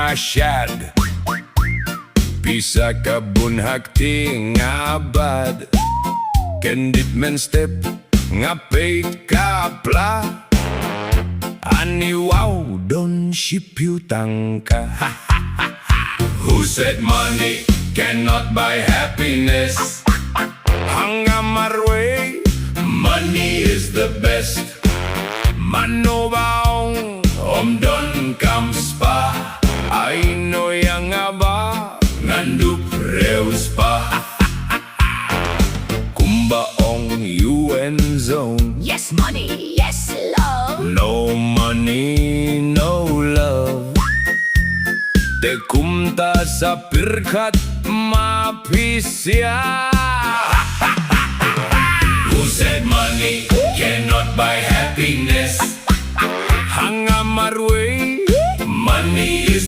masyad. Pisa ka bunhakti nga bad. Kendit men step nga pait kapla. Ani wow don ship tangka. Who said money cannot buy happiness? Hanggang marway, money is the best. Mano baong don kam spah. Ay no yang aba ngandup reus pa. Kumbaong UN zone. Yes, money, yes, love. No money, no love. Te kumta sa pirkat mapisya. Who said money cannot buy happiness? Hanga marway, money is